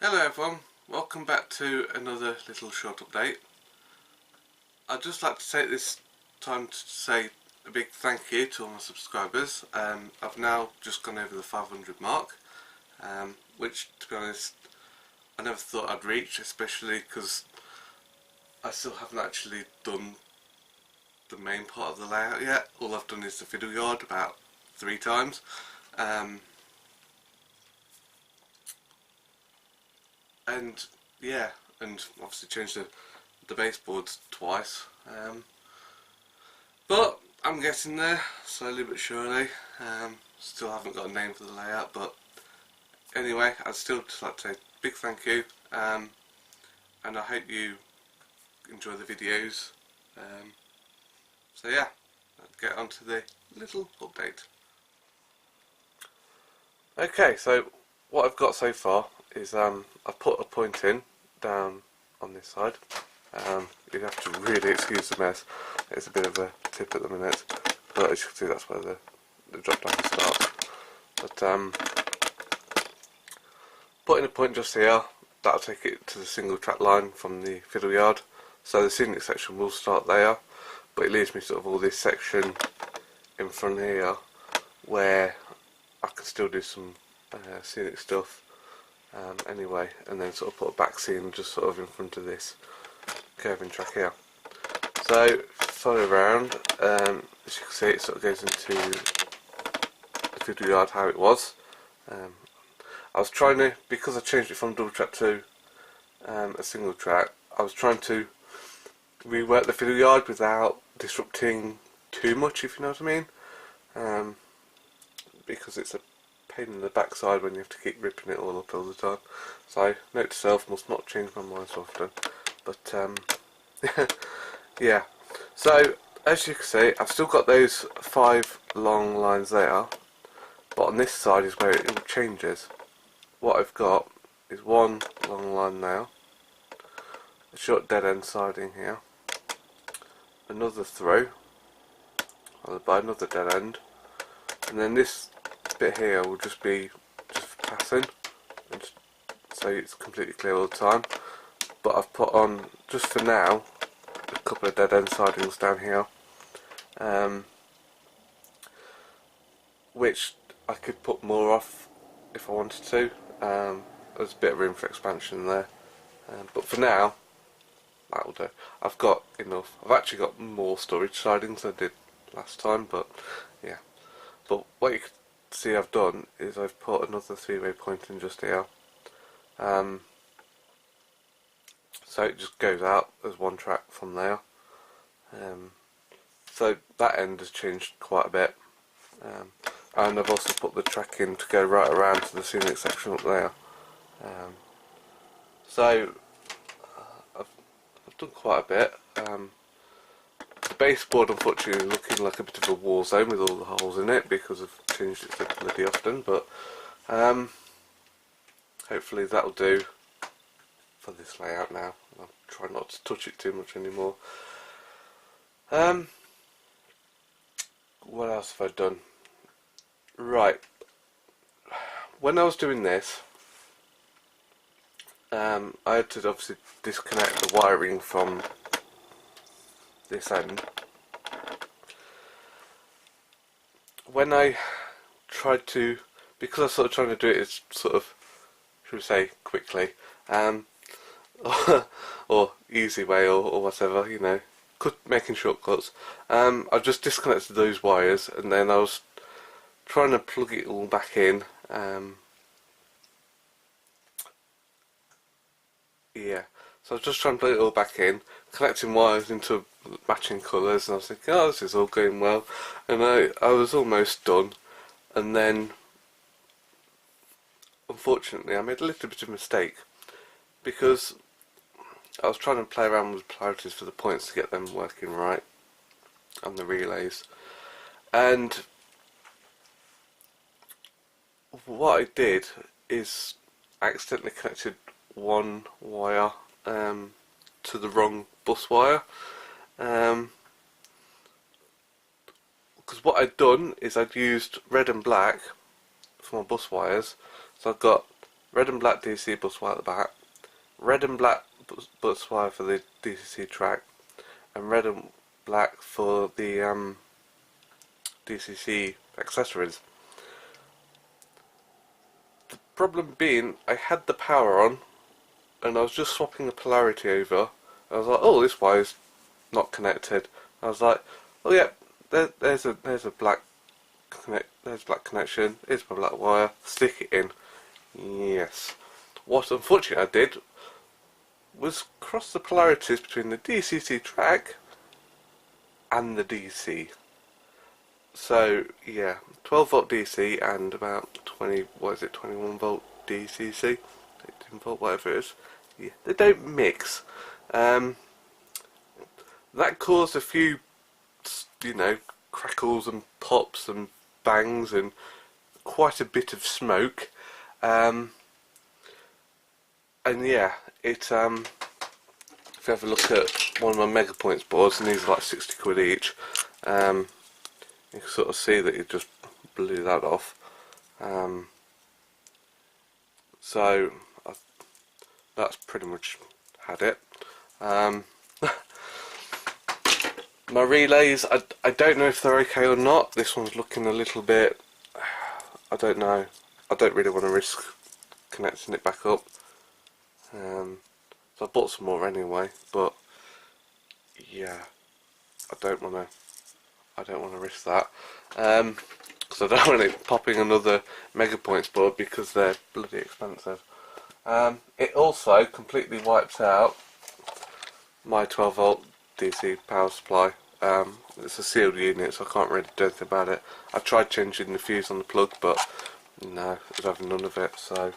Hello everyone, welcome back to another little short update. I'd just like to take this time to say a big thank you to all my subscribers. I've now just gone over the 500 mark, which to be honest I never thought I'd reach, especially because I still haven't actually done the main part of the layout yet. All I've done is the fiddle yard about 3 times. And yeah, and obviously changed the baseboards twice. But I'm getting there, slowly but surely. Still haven't got a name for the layout, but anyway, I'd still just like to say a big thank you, and I hope you enjoy the videos. So yeah, let's get on to the little update. Okay, so what I've got so far is I've put a point in down on this side. You have to really excuse the mess. It's a bit of a tip at the minute, but as you can see, that's where the drop down starts. But putting a point just here, that'll take it to the single track line from the fiddle yard. So the scenic section will start there, but it leaves me sort of all this section in front here where I can still do some scenic stuff anyway, and then sort of put a back scene just sort of in front of this curving track here. So follow around, as you can see, it sort of goes into the fiddle yard how it was. I was trying to, because I changed it from double track to a single track, I was trying to rework the fiddle yard without disrupting too much, if you know what I mean, because it's a pain in the backside when you have to keep ripping it all up all the time. So note to self, must not change my mind so often. But yeah, so as you can see, I've still got those 5 long lines there, but on this side is where it all changes. What I've got is 1 long line now, a short dead end siding here, another through, followed by another dead end, and then this bit here will just be just passing, and so it's completely clear all the time. But I've put on, just for now, a couple of dead end sidings down here, which I could put more off if I wanted to. There's a bit of room for expansion there, but for now that'll do. I've got enough. I've actually got more storage sidings than I did last time, but yeah. But what you can see I've done is I've put another 3-way point in just here, so it just goes out as 1 track from there. So that end has changed quite a bit, and I've also put the track in to go right around to the scenic section up there. So I've done quite a bit. The baseboard unfortunately is looking like a bit of a war zone with all the holes in it because I've changed it so bloody often, but hopefully that'll do for this layout now. I'll try not to touch it too much anymore. What else have I done? Right, when I was doing this, I had to obviously disconnect the wiring from this end. When I tried to, because I was sort of trying to do it as sort of, should we say, quickly, or easy way, or whatever, you know, making shortcuts, I just disconnected those wires, and then I was trying to plug it all back in. Yeah, so I was just trying to plug it all back in, connecting wires into matching colours, and I was thinking, oh, this is all going well, and I was almost done, and then unfortunately I made a little bit of a mistake, because I was trying to play around with polarities for the points to get them working right on the relays, and what I did is I accidentally connected 1 wire to the wrong bus wire, because what I'd done is I'd used red and black for my bus wires, so I've got red and black DC bus wire at the back, red and black bus wire for the DCC track, and red and black for the DCC accessories. The problem being, I had the power on, and I was just swapping the polarity over. I was like, oh, this wire's not connected. I was like, oh yeah, there's a black connection. Here's my black wire. Stick it in. Yes. What unfortunately I did was cross the polarities between the DCC track and the DC. So yeah, 12 volt DC and about 21 volt DCC, 18 volt, whatever it is. Yeah, they don't mix. That caused a few, crackles and pops and bangs and quite a bit of smoke. And yeah, if you have a look at one of my Megapoints boards, and these are like 60 quid each, you can sort of see that it just blew that off. So that's pretty much had it. My relays, I don't know if they're okay or not. This one's looking a little bit, I don't know. I don't really want to risk connecting it back up. So I bought some more anyway, but yeah, I don't want to risk that, because I don't want it popping another Megapoints board because they're bloody expensive. It also completely wipes out my 12 volt DC power supply. It's a sealed unit, so I can't really do anything about it. I tried changing the fuse on the plug, but no, it was having none of it, so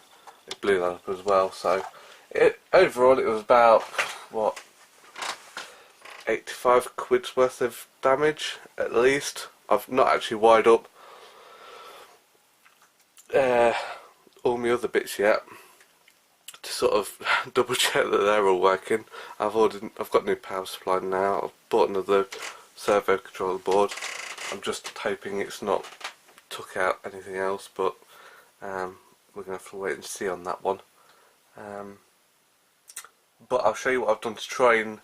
it blew that up as well. So overall it was about, what, 85 quid's worth of damage at least. I've not actually wired up all my other bits yet to sort of double check that they're all working. I've got new power supply now. I've bought another servo controller board. I'm just hoping it's not took out anything else, but we're going to have to wait and see on that one. But I'll show you what I've done to try and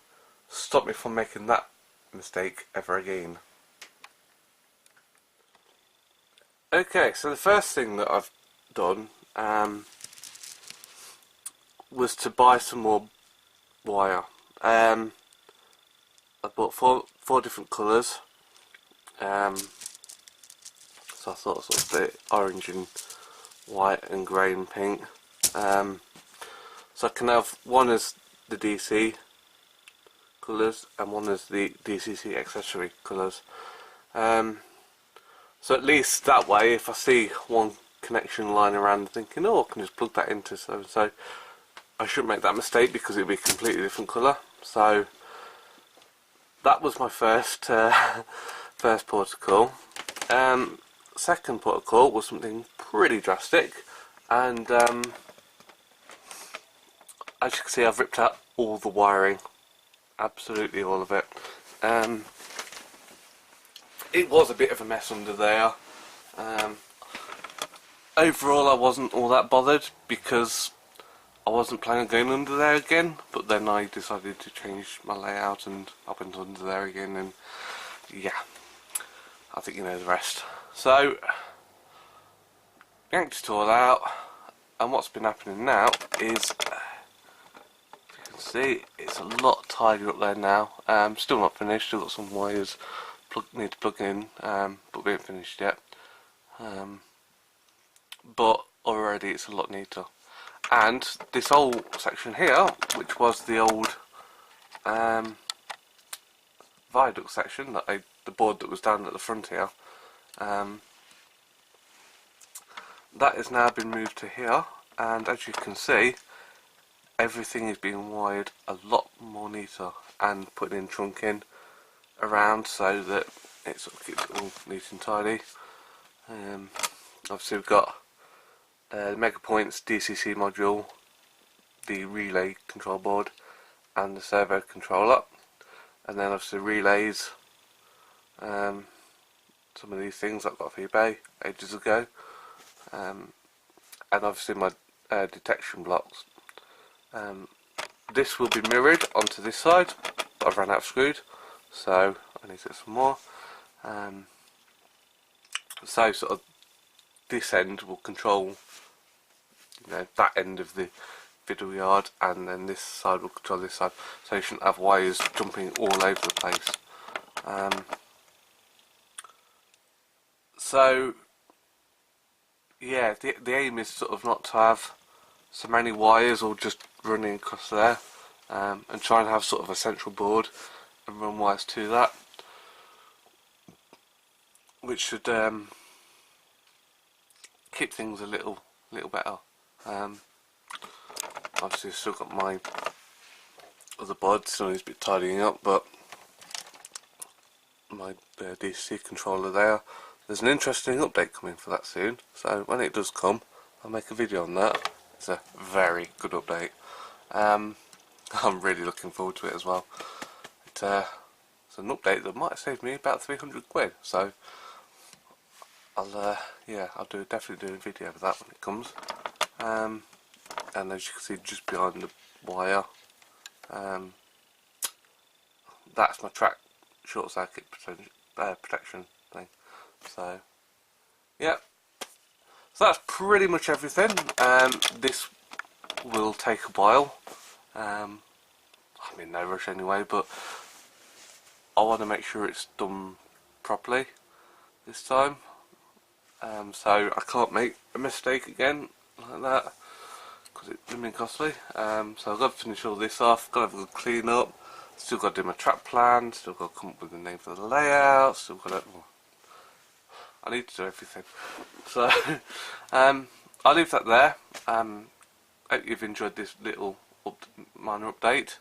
stop me from making that mistake ever again. Okay, so the first thing that I've done was to buy some more wire. I bought four different colours. So I thought sort of the orange and white and grey and pink. So I can have one as the DC colours and one as the DCC accessory colours. So at least that way, if I see one connection lying around thinking, oh, I can just plug that into so and so, I shouldn't make that mistake because it would be a completely different colour. So that was my first first port of call. Second port of call was something pretty drastic, and as you can see, I've ripped out all the wiring, absolutely all of it. It was a bit of a mess under there. Overall I wasn't all that bothered because I wasn't planning on going under there again, but then I decided to change my layout and I went under there again, and yeah, I think you know the rest. So yanked it all out, and what's been happening now is, you can see it's a lot tidier up there now. Still not finished, still got some wires need to plug in, but we haven't finished yet. But already it's a lot neater. And this whole section here, which was the old viaduct section, the board that was down at the front here, that has now been moved to here, and as you can see, everything is being wired a lot more neater and putting in trunking around so that it sort of keeps it all neat and tidy. Obviously we've got the Megapoints DCC module, the relay control board and the servo controller, and then obviously relays, some of these things I got off eBay ages ago, and obviously my detection blocks. This will be mirrored onto this side, but I've run out of screwed, so I need to get some more. So sort of this end will control, you know, that end of the fiddle yard, and then this side will control this side, so you shouldn't have wires jumping all over the place. So yeah, the aim is sort of not to have so many wires all just running across there, and try and have sort of a central board and run wires to that, which should keep things a little better. Obviously I've still got my other board, still needs a bit tidying up, but my DC controller there, there's an interesting update coming for that soon, so when it does come I'll make a video on that. It's a very good update. I'm really looking forward to it as well. It's an update that might save me about 300 quid, so I'll definitely do a video of that when it comes. And as you can see just behind the wire, that's my track short circuit protection thing. So yeah, so that's pretty much everything. This will take a while. I'm in no rush anyway, but I want to make sure it's done properly this time. So I can't make a mistake again like that, because it's been costly. So I've got to finish all this off, got to have a good clean up, still got to do my track plan, still got to come up with the name for the layout, still got to, I need to do everything. So I'll leave that there. Hope you've enjoyed this little minor update.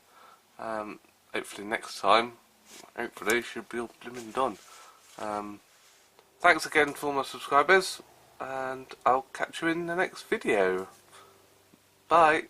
Hopefully next time, hopefully should be all blooming done. Thanks again for all my subscribers, and I'll catch you in the next video. Bye.